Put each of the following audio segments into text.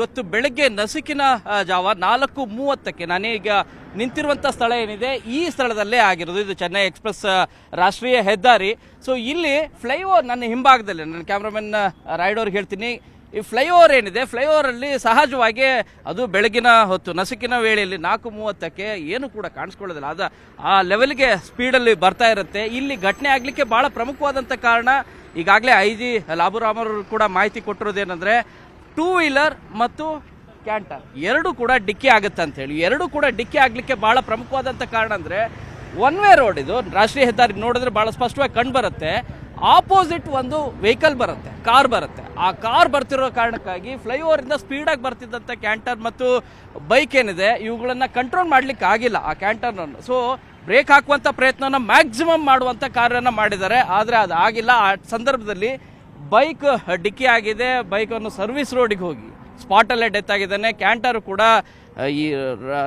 ಇವತ್ತು ಬೆಳಗ್ಗೆ ನಸುಕಿನ ಜಾವ 4:30ಕ್ಕೆ ನಾನೀಗ ನಿಂತಿರುವಂಥ ಸ್ಥಳ ಏನಿದೆ ಈ ಸ್ಥಳದಲ್ಲೇ ಆಗಿರೋದು. ಇದು ಚೆನ್ನೈ ಎಕ್ಸ್ಪ್ರೆಸ್ ರಾಷ್ಟ್ರೀಯ ಹೆದ್ದಾರಿ. ಸೊ ಇಲ್ಲಿ ಫ್ಲೈಓವರ್ ನನ್ನ ಹಿಂಭಾಗದಲ್ಲಿ, ನನ್ನ ಕ್ಯಾಮ್ರಾಮನ್ ರೈಡೋರ್ಗೆ ಹೇಳ್ತೀನಿ, ಈ ಫ್ಲೈಓವರ್ ಏನಿದೆ, ಫ್ಲೈಓವರಲ್ಲಿ ಸಹಜವಾಗಿ ಅದು ಬೆಳಗಿನ ಹೊತ್ತು ನಸುಕಿನ ವೇಳೆಯಲ್ಲಿ 4:30ಕ್ಕೆ ಏನು ಕೂಡ ಕಾಣಿಸ್ಕೊಳ್ಳೋದಿಲ್ಲ. ಅದು ಆ ಲೆವೆಲ್ಗೆ ಸ್ಪೀಡಲ್ಲಿ ಬರ್ತಾ ಇರುತ್ತೆ. ಇಲ್ಲಿ ಘಟನೆ ಆಗಲಿಕ್ಕೆ ಭಾಳ ಪ್ರಮುಖವಾದಂಥ ಕಾರಣ, ಈಗಾಗಲೇ IG ಲಾಬುರಾಮ್ ಅವರು ಕೂಡ ಮಾಹಿತಿ ಕೊಟ್ಟಿರೋದೇನೆಂದರೆ, 2 ವೀಲರ್ ಮತ್ತು ಕ್ಯಾಂಟರ್ ಎರಡೂ ಕೂಡ ಡಿಕ್ಕಿ ಆಗುತ್ತೆ ಅಂತ ಹೇಳಿ. ಎರಡೂ ಕೂಡ ಡಿಕ್ಕಿ ಆಗಲಿಕ್ಕೆ ಭಾಳ ಪ್ರಮುಖವಾದಂಥ ಕಾರಣ ಅಂದರೆ, ಒನ್ ವೇ ರೋಡ್ ಇದು, ರಾಷ್ಟ್ರೀಯ ಹೆದ್ದಾರಿ ನೋಡಿದ್ರೆ ಭಾಳ ಸ್ಪಷ್ಟವಾಗಿ ಕಂಡು ಬರುತ್ತೆ. ಆಪೋಸಿಟ್ ಒಂದು ವೆಹಿಕಲ್ ಬರುತ್ತೆ, ಕಾರ್ ಬರುತ್ತೆ. ಆ ಕಾರ್ ಬರ್ತಿರೋ ಕಾರಣಕ್ಕಾಗಿ ಫ್ಲೈಓವರಿಂದ ಸ್ಪೀಡಾಗಿ ಬರ್ತಿದ್ದಂಥ ಕ್ಯಾಂಟರ್ ಮತ್ತು ಬೈಕ್ ಏನಿದೆ ಇವುಗಳನ್ನು ಕಂಟ್ರೋಲ್ ಮಾಡಲಿಕ್ಕೆ ಆಗಿಲ್ಲ ಆ ಕ್ಯಾಂಟರ್ನನ್ನು. ಸೊ ಬ್ರೇಕ್ ಹಾಕುವಂಥ ಪ್ರಯತ್ನವನ್ನು ಮ್ಯಾಕ್ಸಿಮಮ್ ಮಾಡುವಂಥ ಕಾರ್ಯವನ್ನು ಮಾಡಿದ್ದಾರೆ, ಆದರೆ ಅದು ಆಗಿಲ್ಲ. ಆ ಸಂದರ್ಭದಲ್ಲಿ ಬೈಕ್ ಡಿಕ್ಕಿ ಆಗಿದೆ. ಬೈಕನ್ನು ಸರ್ವಿಸ್ ರೋಡಿಗೆ ಹೋಗಿ ಸ್ಪಾಟಲ್ಲೇ ಡೆತ್ ಆಗಿದ್ದಾನೆ. ಕ್ಯಾಂಟರ್ ಕೂಡ ಈ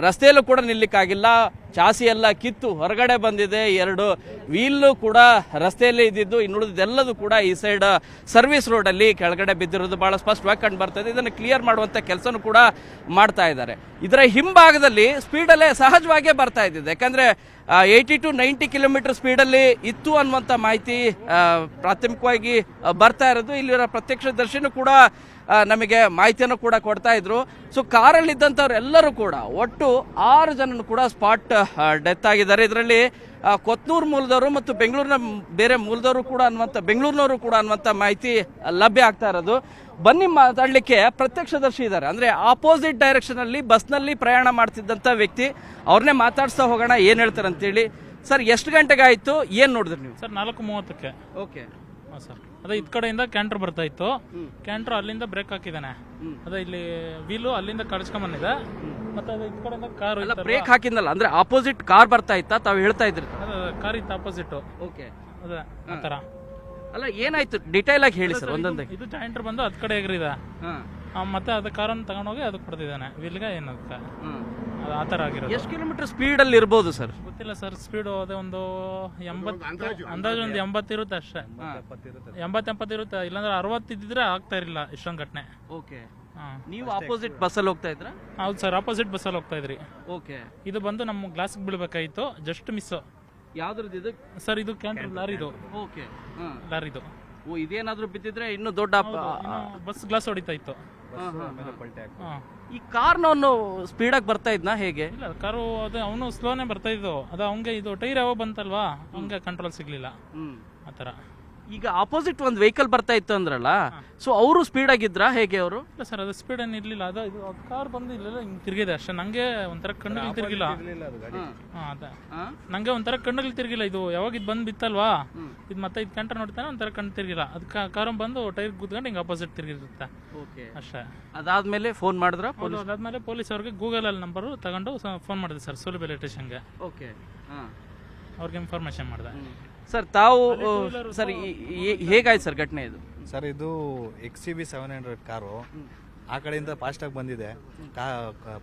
ರಸ್ತೆಯಲ್ಲೂ ಕೂಡ ನಿಲ್ಲಕ್ಕಾಗಿಲ್ಲ. ಚಾಸಿ ಎಲ್ಲ ಕಿತ್ತು ಹೊರಗಡೆ ಬಂದಿದೆ. 2 ವೀಲು ಕೂಡ ರಸ್ತೆಯಲ್ಲೇ ಇದ್ದಿದ್ದು, ಇನ್ನುಳಿದೆಲ್ಲದೂ ಕೂಡ ಈ ಸೈಡ್ ಸರ್ವಿಸ್ ರೋಡಲ್ಲಿ ಕೆಳಗಡೆ ಬಿದ್ದಿರೋದು ಭಾಳ ಸ್ಪಷ್ಟವಾಗಿ ಕಂಡು ಬರ್ತದೆ. ಇದನ್ನು ಕ್ಲಿಯರ್ ಮಾಡುವಂಥ ಕೆಲಸನೂ ಕೂಡ ಮಾಡ್ತಾ ಇದ್ದಾರೆ. ಇದರ ಹಿಂಭಾಗದಲ್ಲಿ ಸ್ಪೀಡಲ್ಲೇ ಸಹಜವಾಗೇ ಬರ್ತಾ ಇದ್ದಿದೆ, ಯಾಕಂದರೆ 80 to 90 ಕಿಲೋಮೀಟರ್ ಸ್ಪೀಡಲ್ಲಿ ಇತ್ತು ಅನ್ನುವಂಥ ಮಾಹಿತಿ ಪ್ರಾಥಮಿಕವಾಗಿ ಬರ್ತಾ ಇರೋದು. ಇಲ್ಲಿರೋ ಪ್ರತ್ಯಕ್ಷದರ್ಶಿನೂ ಕೂಡ ನಮಗೆ ಮಾಹಿತಿಯನ್ನು ಕೂಡ ಕೊಡ್ತಾ ಇದ್ರು. ಸೊ ಕಾರಲ್ಲಿದ್ದಂಥವ್ರು ಎಲ್ಲರೂ ಕೂಡ ಒಟ್ಟು 6 ಜನನು ಕೂಡ ಸ್ಪಾಟ್ ಡೆತ್ ಆಗಿದ್ದಾರೆ. ಇದರಲ್ಲಿ ಕೊತ್ನೂರು ಮೂಲದವರು ಮತ್ತು ಬೆಂಗಳೂರಿನ ಬೇರೆ ಮೂಲದವರು ಕೂಡ ಬೆಂಗಳೂರಿನವರು ಕೂಡ ಅನ್ನುವಂಥ ಮಾಹಿತಿ ಲಭ್ಯ ಆಗ್ತಾ ಇರೋದು. ಬನ್ನಿ ಮಾತಾಡಲಿಕ್ಕೆ ಪ್ರತ್ಯಕ್ಷದರ್ಶಿ ಇದ್ದಾರೆ, ಅಂದರೆ ಆಪೋಸಿಟ್ ಡೈರೆಕ್ಷನಲ್ಲಿ ಬಸ್ನಲ್ಲಿ ಪ್ರಯಾಣ ಮಾಡ್ತಿದ್ದಂಥ ವ್ಯಕ್ತಿ. ಅವ್ರನ್ನೇ ಮಾತಾಡ್ಸ್ತಾ ಹೋಗೋಣ, ಏನು ಹೇಳ್ತಾರೆ ಅಂತೇಳಿ. ಸರ್, ಎಷ್ಟು ಗಂಟೆಗೆ ಆಯಿತು, ಏನು ನೋಡಿದ್ರಿ ನೀವು? ಸರ್ 4:30ಕ್ಕೆ. ಓಕೆ. ಹಾಂ ಸರ್, ಅದೇ ಇದ್ ಕಡೆಯಿಂದ ಕ್ಯಾಂಟರ್ ಬರ್ತಾ ಇತ್ತು. ಕ್ಯಾಂಟರ್ ಅಲ್ಲಿಂದ ಬ್ರೇಕ್ ಹಾಕಿದ್ದಾನೆ. ಅದೇ ಇಲ್ಲಿ ವೀಲು ಅಲ್ಲಿಂದ ಕಳ್ಸ್ಕೊಂಬಂದಿದೆ. ಮತ್ತೆ ಅದು ಇದ್ ಕಡೆಯಿಂದ ಕಾರ್ ಬ್ರೇಕ್ ಹಾಕಿದ್ನಲ್ಲ, ಅಂದ್ರೆ ಆಪೋಸಿಟ್ ಕಾರ್ ಬರ್ತಾ ಇತ್ತಾ ತಾವು ಹೇಳ್ತಾ ಇದ್ರಿ? ಕಾರ್ ಇತ್ತು ಆಪೋಸಿಟ್. ಓಕೆ. ಅದೇ ಆ ಥರ. ಅಲ್ಲ, ಏನಾಯ್ತು ಡೀಟೇಲ್ ಆಗಿ ಹೇಳಿ ಸರ್ ಒಂದೊಂದೇ. ಇದು ಜಾಯಿಂಟರ್ ಬಂದು ಅದ್ ಕಡೆ ಎಗರಿದೆ. ಮತ್ತೆ ಅದ ಕಾರನ್ನು ತಗೊಂಡೋಗಿ ಅದಕ್ಕೆ ಕೊಡ್ತಿದ್ದಾನೆ ವೀಲ್ಗೆ. ಏನಾಗುತ್ತೆ ಅದು ಆ ಥರ ಆಗಿರೋದು. ಎಷ್ಟು ಕಿಲೋಮೀಟರ್ ಸ್ಪೀಡಲ್ಲಿ ಇರ್ಬೋದು ಸರ್? ಗೊತ್ತಿಲ್ಲ ಸರ್. ಸ್ಪೀಡು ಅದೇ ಒಂದು 80, ಅಂದಾಜು ಒಂದು 80 ಇರುತ್ತೆ ಅಷ್ಟೇ. 80-80 ಇರುತ್ತೆ. ಇಲ್ಲಾಂದ್ರೆ 60 ಇದ್ದಿದ್ರೆ ಆಗ್ತಾ ಇರಲಿಲ್ಲ ಇಷ್ಟೊಂದು ಘಟನೆ. ಓಕೆ. ನೀವು ಆಪೋಸಿಟ್ ಬಸ್ಸಲ್ಲಿ ಹೋಗ್ತಾ ಇದ್ರ? ಹೌದು ಸರ್, ಆಪೋಸಿಟ್ ಬಸ್ಸಲ್ಲಿ ಹೋಗ್ತಾ ಇದ್ರಿ. ಓಕೆ. ಇದು ಬಂದು ನಮ್ಮ ಗ್ಲಾಸ್ಗೆ ಬೀಳ್ಬೇಕಾಗಿತ್ತು, ಜಸ್ಟ್ ಮಿಸ್. ಯಾವ್ದ್ರದ್ದು ಇದು ಸರ್? ಇದು ಕ್ಯಾಂಟರ್ ಲಾರಿದು. ಓಕೆ. ಲಾರಿದು. ಓ, ಇದೇನಾದ್ರೂ ಬಿದ್ದಿದ್ರೆ ಇನ್ನೂ ದೊಡ್ಡ ಬಸ್ ಗ್ಲಾಸ್ ಹೊಡಿತಾ ಇತ್ತು. ಈ ಕಾರ್ನವನು ಸ್ಪೀಡಾಗಿ ಬರ್ತಾ ಇದ್ನಾ ಹೇಗೆ? ಇಲ್ಲ, ಕಾರು ಅದೇ ಅವನು ಸ್ಲೋನೇ ಬರ್ತಾ ಇದ್ದು. ಅದು ಅವಂಗೆ ಇದು ಟೈರ್ ಯಾವಾಗ ಬಂತಲ್ವಾ, ಹಂಗೆ ಕಂಟ್ರೋಲ್ ಸಿಗ್ಲಿಲ್ಲ ಆ ಥರ. ಈಗ ಆಪೋಸಿಟ್ ಒಂದು ವೆಹಿಕಲ್ ಬರ್ತಾ ಇತ್ತು ಅಂದ್ರಲ್ಲ, ಸೊ ಅವರು ಸ್ಪೀಡ್ ಆಗಿದ್ರ ಹೇಗೆ ಅವರು? ಇಲ್ಲ ಸರ್, ಅದು ಸ್ಪೀಡ್ ಏನು ಇರ್ಲಿಲ್ಲ. ಅದು ಇದು ಕಾರ್ ಬಂದು ಇಲ್ಲೆಲ್ಲ ಹಿಂಗೆ ತಿರುಗಿದೆ ಅಷ್ಟೇ. ನಂಗೆ ಒಂಥರ ಕಣ್ಣಲ್ಲಿ ತಿರುಗಿಲ್ಲ. ಅದೇ ನಂಗೆ ಒಂಥರ ಕಣ್ಣಲ್ಲಿ ತಿರುಗಿಲ್ಲ. ಇದು ಯಾವಾಗ ಇದು ಬಂದು ಬಿತ್ತಲ್ವಾ, ಇದು ಮತ್ತೆ ಇದು ಕ್ಯಾಂಟರ್ ನೋಡ್ತಾನೆ, ಒಂಥರ ಕಣ್ಣು ತಿರುಗಿಲ್ಲ. ಅದಕ್ಕೆ ಕಾರು ಬಂದು ಟೈರ್ ಗುದ್ಕೊಂಡು ಹಿಂಗೆ ಆಪೋಸಿಟ್ ತಿರುಗಿರುತ್ತೆ ಅಷ್ಟೇ. ಅದಾದ್ಮೇಲೆ ಫೋನ್ ಮಾಡಿದ್ರ? ಅದಾದ್ಮೇಲೆ ಪೊಲೀಸ್ ಅವ್ರಿಗೆ ಗೂಗಲಲ್ಲಿ ನಂಬರು ತಗೊಂಡು ಫೋನ್ ಮಾಡಿದೆ ಸರ್, ಸೂಲಿಬೆಲೆ ಸ್ಟೇಷನ್ಗೆ. ಓಕೆ. ಅವ್ರಿಗೆ ಇನ್ಫಾರ್ಮೇಶನ್ ಮಾಡಿದೆ. ಸರ್, ತಾವು ಸರ್ ಹೇಗಾಯ್ತು ಸರ್ ಘಟನೆ ಇದು? ಸರ್, ಇದು XCV 700 ಕಾರು ಆ ಕಡೆಯಿಂದ ಫಾಸ್ಟಾಗಿ ಬಂದಿದೆ.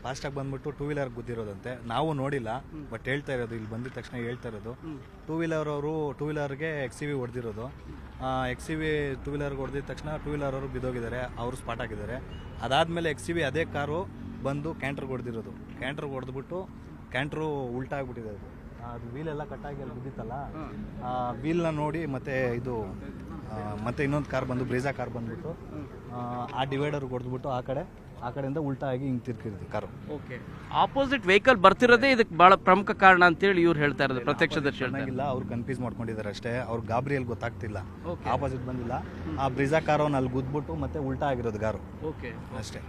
ಫಾಸ್ಟಾಗಿ ಬಂದ್ಬಿಟ್ಟು 2 ವೀಲರ್ ಗುದ್ದಿರೋದಂತೆ. ನಾವು ನೋಡಿಲ್ಲ, ಬಟ್ ಹೇಳ್ತಾ ಇರೋದು, ಇಲ್ಲಿ ಬಂದಿದ ತಕ್ಷಣ ಹೇಳ್ತಾ ಇರೋದು 2 ವೀಲರ್ ಅವರು 2 ವೀಲರ್ಗೆ XCV ಹೊಡೆದಿರೋದು. XCV 2 ವೀಲರ್ಗೆ ಹೊಡೆದಿದ ತಕ್ಷಣ 2 ವೀಲರ್ ಅವರು ಬಿದ್ದೋಗಿದ್ದಾರೆ, ಅವರು ಸ್ಪಾಟ್ ಆಗಿದ್ದಾರೆ. ಅದಾದಮೇಲೆ XCV ಅದೇ ಕಾರು ಬಂದು ಕ್ಯಾಂಟ್ರಿಗೆ ಹೊಡೆದಿರೋದು. ಕ್ಯಾಂಟ್ರಿಗೆ ಹೊಡೆದ್ಬಿಟ್ಟು ಕ್ಯಾಂಟ್ರು ಉಲ್ಟಾ ಆಗಿಬಿಟ್ಟಿದೆ. ಅದು ವೀಲೆಲ್ಲ ಕಟ್ಟಾಗಿ ಅಲ್ಲಿ ಬಿದ್ದಿತ್ತಲ್ಲ, ಆ ವೀಲ್ನ ನೋಡಿ ಮತ್ತೆ ಇದು ಮತ್ತೆ ಇನ್ನೊಂದು ಕಾರ್ ಬಂದು ಬ್ರೇಜಾ ಕಾರ್ ಬಂದ್ಬಿಟ್ಟು ಆ ಡಿವೈಡರ್ ಹೊಡೆದ್ಬಿಟ್ಟು ಆ ಕಡೆಯಿಂದ ಉಲ್ಟಾ ಆಗಿ ಹಿಂಗೆ ತಿರ್ಕಿರೋದು ಕಾರು. ಓಕೆ. ಆಪೋಸಿಟ್ ವೆಹಿಕಲ್ ಬರ್ತಿರೋದೇ ಇದಕ್ಕೆ ಬಹಳ ಪ್ರಮುಖ ಕಾರಣ ಅಂತೇಳಿ ಇವ್ರು ಹೇಳ್ತಾ ಇರೋದು, ಪ್ರತ್ಯಕ್ಷದರ್ಶಿ. ಇಲ್ಲ, ಅವ್ರು ಕನ್ಫ್ಯೂಸ್ ಮಾಡ್ಕೊಂಡಿದ್ದಾರೆ ಅಷ್ಟೇ. ಅವ್ರು ಗಾಬರಿಯಲ್ಲಿ ಗೊತ್ತಾಗ್ತಿಲ್ಲ, ಆಪೋಸಿಟ್ ಬಂದಿಲ್ಲ. ಆ ಬ್ರೇಜಾ ಕಾರ್ ಅಲ್ಲಿ ಗುದ್ಬಿಟ್ಟು ಮತ್ತೆ ಉಲ್ಟಾ ಆಗಿರೋದು ಕಾರು. ಓಕೆ, ಅಷ್ಟೇ.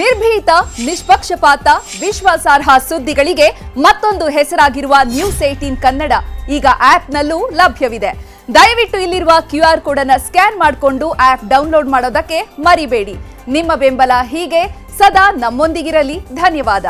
ನಿರ್ಭೀತ, ನಿಷ್ಪಕ್ಷಪಾತ, ವಿಶ್ವಾಸಾರ್ಹ ಸುದ್ದಿಗಳಿಗೆ ಮತ್ತೊಂದು ಹೆಸರಾಗಿರುವ ನ್ಯೂಸ್ 18 ಕನ್ನಡ ಈಗ ಆಪ್ನಲ್ಲೂ ಲಭ್ಯವಿದೆ. ದಯವಿಟ್ಟು ಇಲ್ಲಿರುವ QR ಕೋಡ್ ಅನ್ನು ಸ್ಕ್ಯಾನ್ ಮಾಡಿಕೊಂಡು ಆಪ್ ಡೌನ್ಲೋಡ್ ಮಾಡೋದಕ್ಕೆ ಮರಿಬೇಡಿ. ನಿಮ್ಮ ಬೆಂಬಲ ಹೀಗೆ ಸದಾ ನಮ್ಮೊಂದಿಗಿರಲಿ. ಧನ್ಯವಾದ.